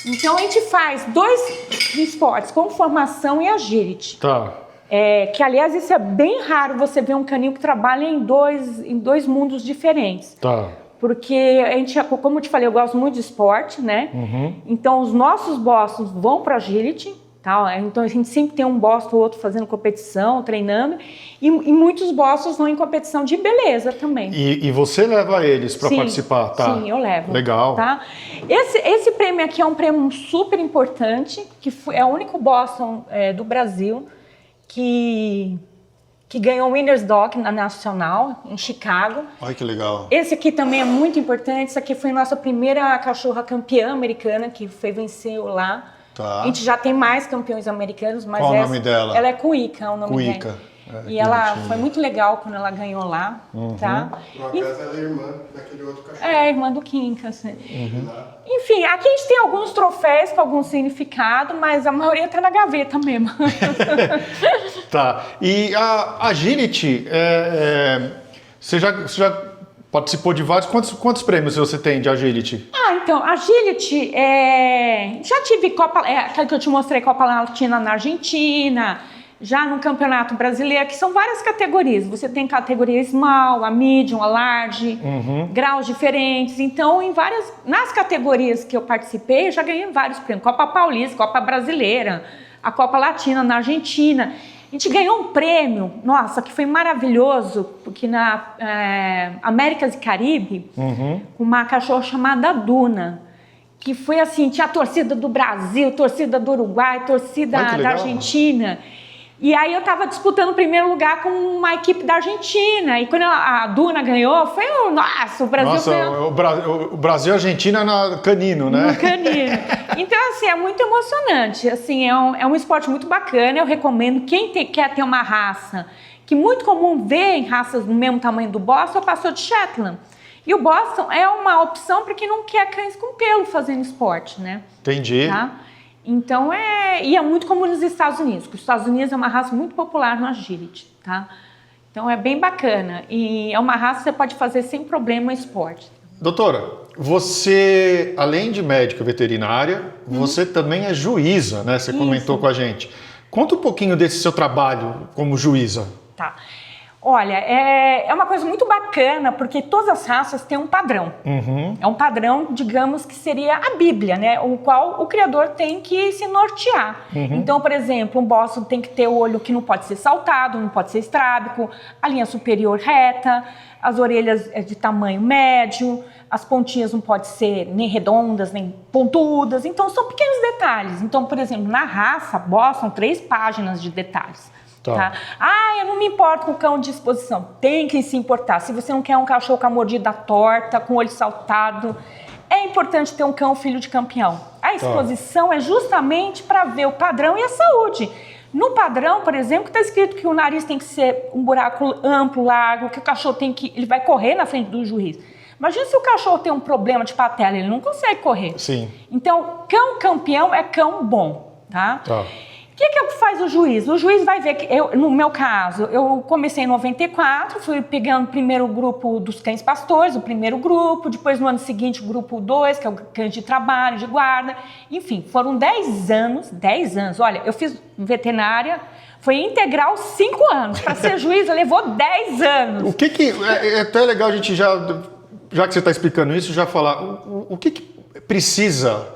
Então a gente faz 2 esportes, conformação e Agility. Que, aliás, isso é bem raro você ver um canil que trabalha em dois mundos diferentes. Porque a gente, como eu te falei, eu gosto muito de esporte, né? Então, os nossos bostos vão para Agility, tá? Então, a gente sempre tem um bosto ou outro fazendo competição, treinando. E muitos bostos vão em competição de beleza também. E você leva eles para participar, tá? Sim, eu levo. Legal. Tá? Esse prêmio aqui é um prêmio super importante, que é o único Boston do Brasil que que ganhou o Winners Dog na Nacional, em Chicago. Olha que legal. Esse aqui também é muito importante. Essa aqui foi nossa primeira cachorra campeã americana, que venceu lá. Tá. A gente já tem mais campeões americanos, mas qual o nome dela? Ela é Cuica, o nome Cuica. dela. E ela foi muito legal quando ela ganhou lá, tá? Por acaso ela é irmã daquele outro cachorro. É, irmã do Kinka, assim. Enfim, aqui a gente tem alguns troféus com algum significado, mas a maioria tá na gaveta mesmo. Tá. E a Agility, você já participou de vários... Quantos prêmios você tem de Agility? Então, Agility, já tive Copa... aquela que eu te mostrei, Copa Latina na Argentina... Já no Campeonato Brasileiro, que são várias categorias. Você tem categoria small, a medium, a large, graus diferentes. Então, nas categorias que eu participei, eu já ganhei vários prêmios. Copa Paulista, Copa Brasileira, a Copa Latina na Argentina. A gente ganhou um prêmio, nossa, que foi maravilhoso, porque na Américas e Caribe, uma cachorra chamada Duna, que foi assim, tinha a torcida do Brasil, torcida do Uruguai, torcida da Argentina. E aí eu estava disputando o primeiro lugar com uma equipe da Argentina. E quando a Duna ganhou, foi nossa, o Brasil foi... o Brasil e a Argentina na canino, né? No canino. Então, assim, é muito emocionante. Assim, é um esporte muito bacana. Eu recomendo quem quer ter uma raça, que é muito comum ver em raças do mesmo tamanho do Boston, é o pastor de Shetland. E o Boston é uma opção para quem não quer cães com pelo fazendo esporte, né? Entendi. Tá? Então, e é muito comum nos Estados Unidos, porque os Estados Unidos é uma raça muito popular no Agility, tá? Então, é bem bacana. E é uma raça que você pode fazer sem problema esporte. Doutora, você, além de médica veterinária, você também é juíza, né? Você comentou com a gente. Conta um pouquinho desse seu trabalho como juíza. Tá. Olha, é uma coisa muito bacana, porque todas as raças têm um padrão. É um padrão, digamos, que seria a Bíblia, né? O qual o criador tem que se nortear. Então, por exemplo, um Boston tem que ter o olho que não pode ser saltado, não pode ser estrábico, a linha superior reta, as orelhas de tamanho médio, as pontinhas não podem ser nem redondas, nem pontudas. Então, são pequenos detalhes. Então, por exemplo, na raça Boston, 3 páginas de detalhes. Tá. Eu não me importo com o cão de exposição. Tem que se importar. Se você não quer um cachorro com a mordida torta, com o olho saltado, é importante ter um cão filho de campeão. A exposição é justamente para ver o padrão e a saúde. No padrão, por exemplo, está escrito que o nariz tem que ser um buraco amplo, largo, que o cachorro ele vai correr na frente do juiz. Imagina se o cachorro tem um problema de patela, ele não consegue correr. Sim. Então, cão campeão é cão bom, tá? O que faz o juiz? O juiz vai ver que, no meu caso, eu comecei em 94, fui pegando o primeiro grupo dos cães pastores, o primeiro grupo, depois no ano seguinte o grupo 2, que é o cães de trabalho, de guarda, enfim, foram 10 anos, olha, eu fiz veterinária, foi integral 5 anos, para ser juiz levou 10 anos. É até legal a gente já que você está explicando isso, já falar, o que precisa...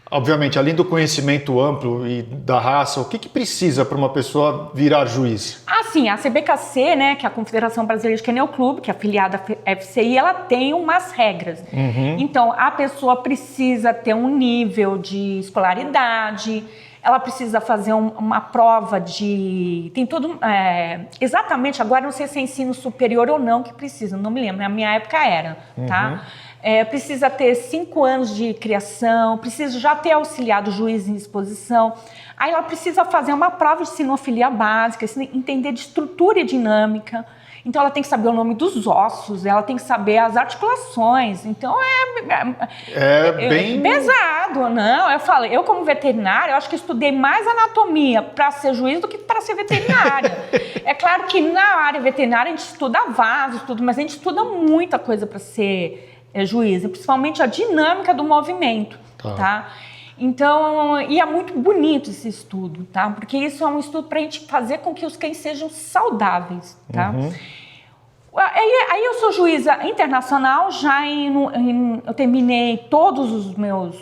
Obviamente, além do conhecimento amplo e da raça, o que precisa para uma pessoa virar juiz? Sim, a CBKC, né, que é a Confederação Brasileira de Kennel Club, que é afiliada à FCI, ela tem umas regras. Então, a pessoa precisa ter um nível de escolaridade, ela precisa fazer uma prova de... Tem tudo... exatamente, agora não sei se é ensino superior ou não que precisa, não me lembro, na minha época era, tá? Precisa ter 5 anos de criação, precisa já ter auxiliado o juiz em exposição. Aí ela precisa fazer uma prova de sinofilia básica, entender de estrutura e dinâmica. Então ela tem que saber o nome dos ossos, ela tem que saber as articulações. Então bem pesado, não? Eu como veterinária, eu acho que estudei mais anatomia para ser juiz do que para ser veterinária. É claro que na área veterinária a gente estuda vasos, mas a gente estuda muita coisa para ser juiz, principalmente a dinâmica do movimento, tá? Então, e é muito bonito esse estudo, tá? Porque isso é um estudo para a gente fazer com que os cães sejam saudáveis, tá? Aí eu sou juíza internacional, eu terminei todos os meus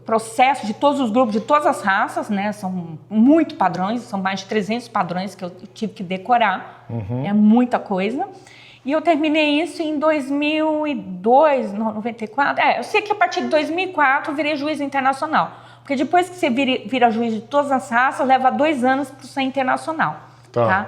processos de todos os grupos, de todas as raças, né? São muito padrões, são mais de 300 padrões que eu tive que decorar, é muita coisa. E eu terminei isso em 2002, 94. Eu sei que a partir de 2004 eu virei juiz internacional. Porque depois que você vira juiz de todas as raças, leva 2 anos para ser internacional. Tá?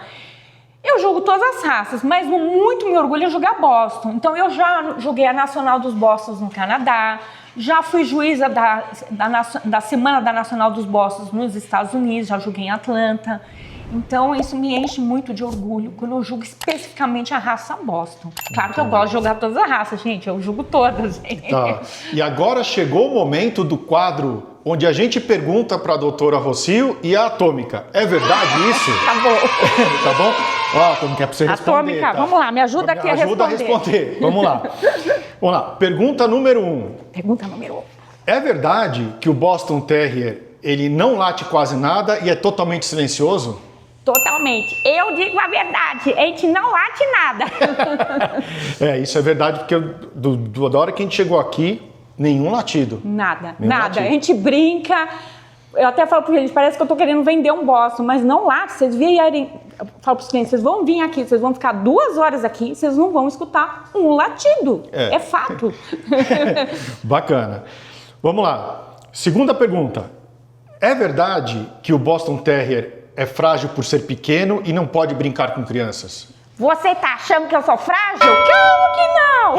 Eu jogo todas as raças, mas muito me orgulho em jogar Boston. Então eu já joguei a Nacional dos Bostons no Canadá, já fui juíza da Semana da Nacional dos Bostons nos Estados Unidos, já joguei em Atlanta. Então isso me enche muito de orgulho quando eu jogo especificamente a raça Boston. Claro que eu gosto de jogar todas as raças, gente, eu jogo todas. Tá. E agora chegou o momento do quadro onde a gente pergunta para a doutora Rocio e a Atômica. É verdade isso? Tá bom. Tá bom? Ó, Atômica, é para você responder. Atômica, tá? vamos lá, me ajuda aqui a responder. Ajuda a responder. Vamos lá. Vamos lá. Pergunta número 1. Pergunta número 1. É verdade que o Boston Terrier, ele não late quase nada e é totalmente silencioso? Totalmente. Eu digo a verdade, a gente não late nada. Isso é verdade, porque da hora que a gente chegou aqui, nenhum latido. Nada, nenhum nada. latido. A gente brinca. Eu até falo para eles, parece que eu tô querendo vender um Boston, mas não late. Vocês vierem, eu falo para os clientes, vocês vão vir aqui, vocês vão ficar 2 horas aqui, vocês não vão escutar um latido. É fato. Bacana. Vamos lá. Segunda pergunta. É verdade que o Boston Terrier é frágil por ser pequeno e não pode brincar com crianças? Você tá achando que eu sou frágil? Claro que não!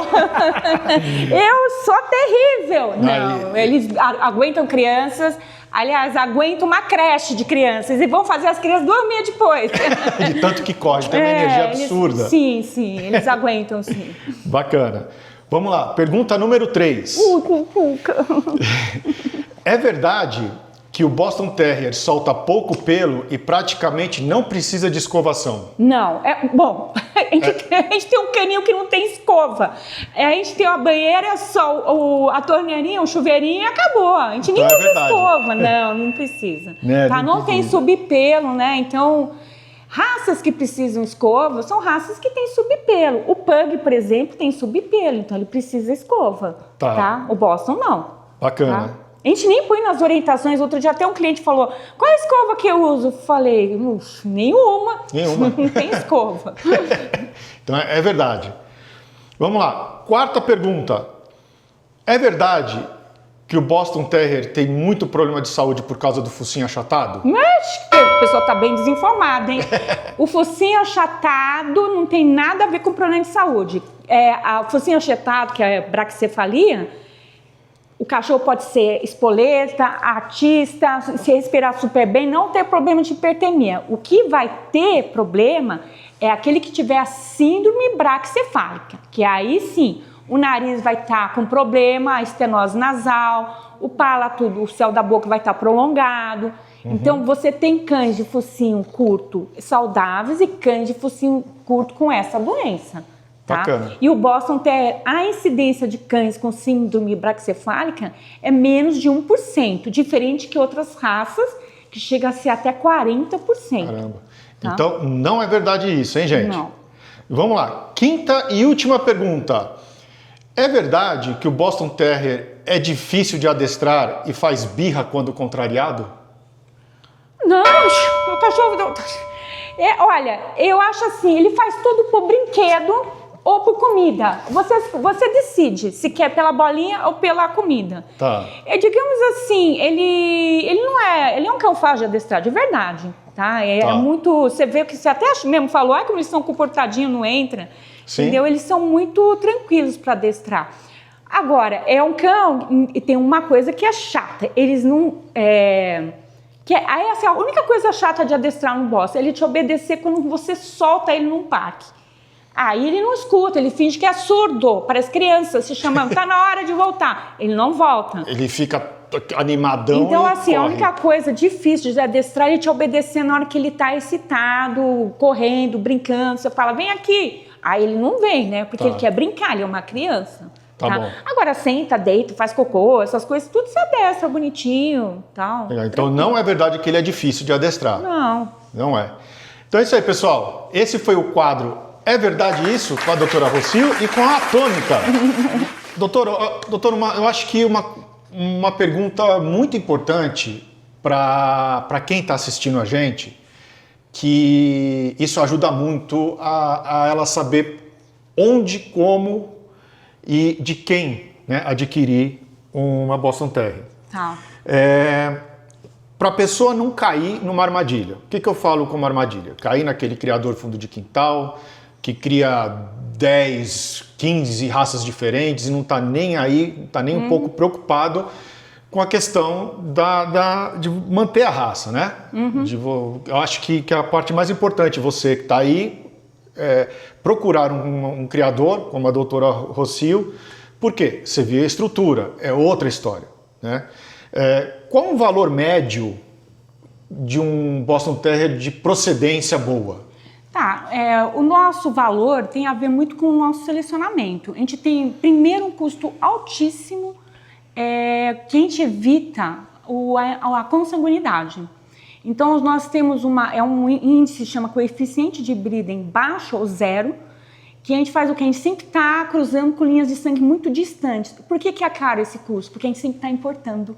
Eu sou terrível! Não, eles aguentam crianças, aliás, aguentam uma creche de crianças e vão fazer as crianças dormir depois. De tanto que corre, tem uma energia absurda. Sim, eles aguentam sim. Bacana. Vamos lá, pergunta número 3. É verdade que o Boston Terrier solta pouco pelo e praticamente não precisa de escovação? Não, bom, a gente tem um caninho que não tem escova. A gente tem uma banheira, só a torneirinha, o chuveirinho e acabou. A gente nem usa escova. Não precisa. Tá? Não tem subpelo, né? Então, raças que precisam escova são raças que têm subpelo. O Pug, por exemplo, tem subpelo, então ele precisa escova. Tá? O Boston não. Bacana. Tá? A gente nem põe nas orientações. Outro dia até um cliente falou, qual é a escova que eu uso? Falei, nenhuma. Não tem escova. Então é verdade. Vamos lá. Quarta pergunta. É verdade que o Boston Terrier tem muito problema de saúde por causa do focinho achatado? Mas a pessoa está bem desinformada, hein? O focinho achatado não tem nada a ver com problema de saúde. O focinho achatado, que é braquicefalia, o cachorro pode ser espoleta, artista, se respirar super bem, não ter problema de hipertermia. O que vai ter problema é aquele que tiver a síndrome braquicefálica, que aí sim, o nariz vai estar com problema, a estenose nasal, o palato, o céu da boca vai estar prolongado. Então, você tem cães de focinho curto saudáveis e cães de focinho curto com essa doença. Tá? E o Boston Terrier, a incidência de cães com síndrome braquicefálica é menos de 1%, diferente que outras raças, que chega a ser até 40%. Caramba. Tá? Então, não é verdade isso, hein, gente? Não. Vamos lá. Quinta e última pergunta. É verdade que o Boston Terrier é difícil de adestrar e faz birra quando contrariado? Não, o cachorro... Olha, eu acho assim, ele faz tudo por brinquedo ou por comida. Você decide se quer pela bolinha ou pela comida. Tá. Digamos assim, ele é um cão fácil de adestrar, de verdade. Tá? É muito... Você vê que você até mesmo falou, como eles são comportadinhos, não entra. Sim. Entendeu? Eles são muito tranquilos para adestrar. Agora, é um cão e tem uma coisa que é chata. Eles não... Aí, assim, a única coisa chata de adestrar no Boston é ele te obedecer quando você solta ele num parque. Aí ele não escuta, ele finge que é surdo. Parece criança, se chama, tá na hora de voltar. Ele não volta. Ele fica animadão. Então, e assim, corre. a única coisa difícil de adestrar é ele te obedecer na hora que ele tá excitado, correndo, brincando. Você fala, vem aqui. Aí ele não vem, né? Porque ele quer brincar, ele é uma criança. Tá bom. Agora senta, deita, faz cocô, essas coisas, tudo se adestra bonitinho, tal. Então não é verdade que ele é difícil de adestrar. Não. Não é. Então é isso aí, pessoal. Esse foi o quadro É Verdade Isso? Com a doutora Rocio e com a Atômica. Doutor, eu acho que uma pergunta muito importante para quem está assistindo a gente, que isso ajuda muito a ela saber onde, como e de quem, né, adquirir uma Boston Terrier. Tá. para a pessoa não cair numa armadilha. O que eu falo como armadilha? Cair naquele criador fundo de quintal, que cria 10, 15 raças diferentes e não está nem aí, não está nem um pouco preocupado com a questão de manter a raça, né? Eu acho que a parte mais importante, você que está aí, procurar um criador, como a doutora Rocio. Por quê? Você vê a estrutura, é outra história, né? Qual o valor médio de um Boston Terrier de procedência boa? Tá, o nosso valor tem a ver muito com o nosso selecionamento. A gente tem, primeiro, um custo altíssimo, que a gente evita a consanguinidade. Então, nós temos um índice que chama coeficiente de breeding baixo ou zero, que a gente faz o que? A gente sempre está cruzando com linhas de sangue muito distantes. Por que é caro esse custo? Porque a gente sempre está importando.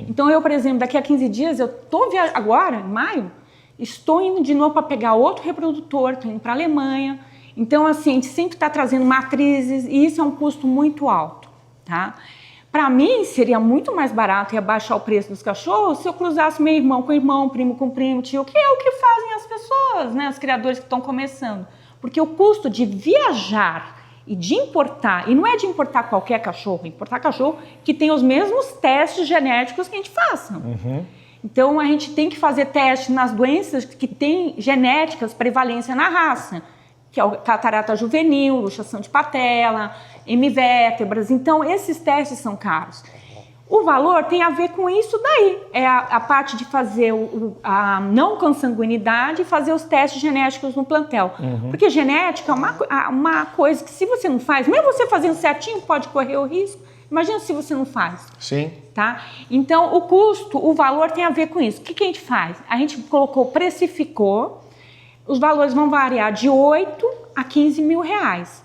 Então, eu, por exemplo, daqui a 15 dias, eu estou agora, em maio, estou indo de novo para pegar outro reprodutor, estou indo para a Alemanha. Então, assim, a gente sempre está trazendo matrizes e isso é um custo muito alto, tá? Para mim, seria muito mais barato e abaixar o preço dos cachorros se eu cruzasse meu irmão com irmão, primo com primo, tio, que é o que fazem as pessoas, né? Os criadores que estão começando. Porque o custo de viajar e de importar, e não é de importar qualquer cachorro, importar cachorro que tem os mesmos testes genéticos que a gente faça. Então, a gente tem que fazer teste nas doenças que têm genéticas prevalência na raça, que é o catarata juvenil, luxação de patela, hemivértebras. Então, esses testes são caros. O valor tem a ver com isso daí. É a parte de fazer a não consanguinidade e fazer os testes genéticos no plantel. Porque genética é uma coisa que, se você não faz, mesmo você fazendo certinho, pode correr o risco. Imagina se você não faz. Sim. Tá? Então, o custo, o valor tem a ver com isso. O que a gente faz? A gente precificou, os valores vão variar de 8 a 15 mil reais.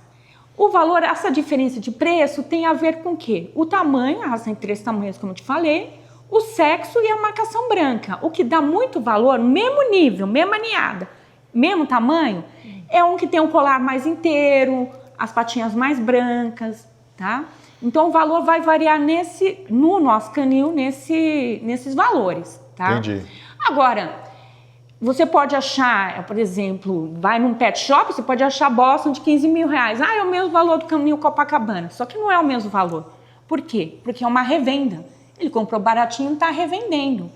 O valor, essa diferença de preço tem a ver com o quê? O tamanho, a raça tem 3 tamanhos, como eu te falei, o sexo e a marcação branca. O que dá muito valor, mesmo nível, mesma ninhada, mesmo tamanho, é um que tem um colar mais inteiro, as patinhas mais brancas, tá? Então, o valor vai variar no nosso canil, nesses valores, tá? Entendi. Agora, você pode achar, por exemplo, vai num pet shop, você pode achar Boston de 15 mil reais. É o mesmo valor do canil Copacabana. Só que não é o mesmo valor. Por quê? Porque é uma revenda. Ele comprou baratinho e está revendendo.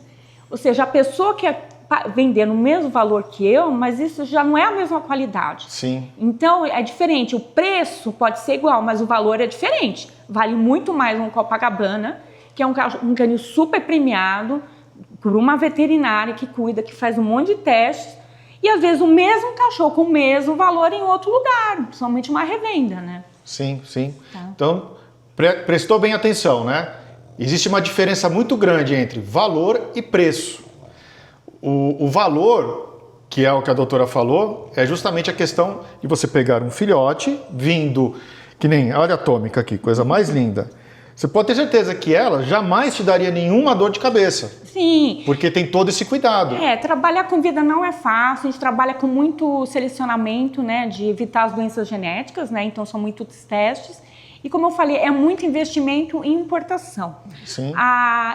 Ou seja, a pessoa quer vender no mesmo valor que eu, mas isso já não é a mesma qualidade. Sim. Então, é diferente. O preço pode ser igual, mas o valor é diferente. Vale muito mais um Copacabana, que é um canil super premiado, por uma veterinária que cuida, que faz um monte de testes, e às vezes o mesmo cachorro com o mesmo valor em outro lugar, principalmente uma revenda, né? Sim, sim. Tá. Então, prestou bem atenção, né? Existe uma diferença muito grande entre valor e preço. O valor, que é o que a doutora falou, é justamente a questão de você pegar um filhote vindo, que nem, olha a atômica aqui, coisa mais linda. Você pode ter certeza que ela jamais te daria nenhuma dor de cabeça. Sim. Porque tem todo esse cuidado. Trabalhar com vida não é fácil, a gente trabalha com muito selecionamento, né, de evitar as doenças genéticas, né, então são muitos testes. E como eu falei, é muito investimento em importação. Sim.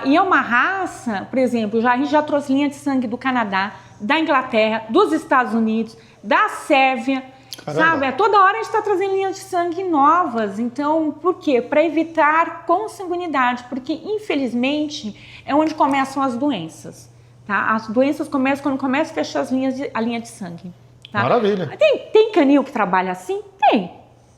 E é uma raça, por exemplo, a gente já trouxe linha de sangue do Canadá, da Inglaterra, dos Estados Unidos, da Sérvia. Caramba. Sabe? Toda hora a gente está trazendo linhas de sangue novas. Então, por quê? Para evitar consanguinidade, porque infelizmente é onde começam as doenças. Tá? As doenças começam quando começa a fechar a linha de sangue. Tá? Maravilha. Tem canil que trabalha assim? Tem.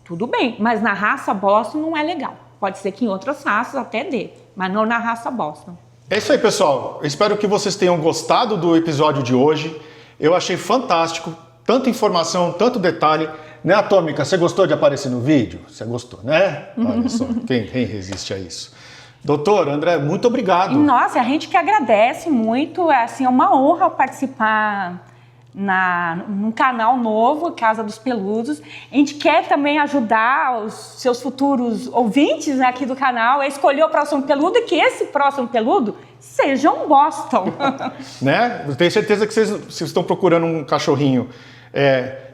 Tudo bem, mas na raça Boston não é legal. Pode ser que em outras raças até dê, mas não na raça Boston. É isso aí, pessoal. Eu espero que vocês tenham gostado do episódio de hoje. Eu achei fantástico. Tanta informação, tanto detalhe. Né, Atômica, você gostou de aparecer no vídeo? Você gostou, né? Olha só, quem resiste a isso? Doutor, André, muito obrigado. Nossa, a gente que agradece muito. É uma honra participar num canal novo, Casa dos Peludos. A gente quer também ajudar os seus futuros ouvintes aqui do canal a escolher o próximo peludo e que esse próximo peludo seja um Boston. Né? Eu tenho certeza que vocês estão procurando um cachorrinho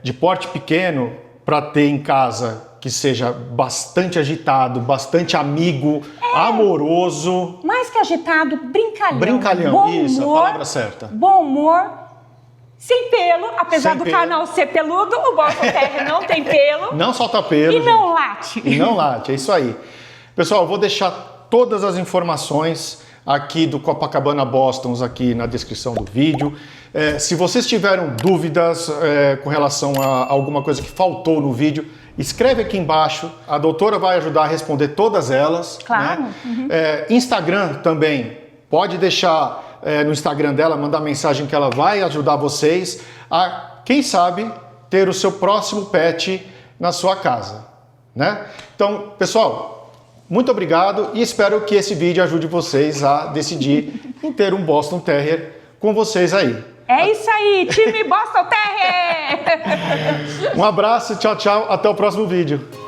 de porte pequeno para ter em casa, que seja bastante agitado, bastante amigo, amoroso. Mas mais que agitado, brincalhão. Brincalhão, bom isso, humor, a palavra certa. Bom humor, sem pelo, apesar Sem do pelo. canal ser peludo, o Boston Terrier não tem pelo. Não solta pelo, E gente. não late. E não late, é isso aí. Pessoal, eu vou deixar todas as informações aqui do Copacabana Bostons aqui na descrição do vídeo. Se vocês tiveram dúvidas com relação a alguma coisa que faltou no vídeo, escreve aqui embaixo. A doutora vai ajudar a responder todas elas. Claro. Né? Instagram também. Pode deixar no Instagram dela, mandar mensagem que ela vai ajudar vocês a, quem sabe, ter o seu próximo pet na sua casa, né? Então, pessoal, muito obrigado e espero que esse vídeo ajude vocês a decidir em ter um Boston Terrier com vocês aí. É isso aí, time Boston Terrier! Um abraço, tchau, tchau, até o próximo vídeo.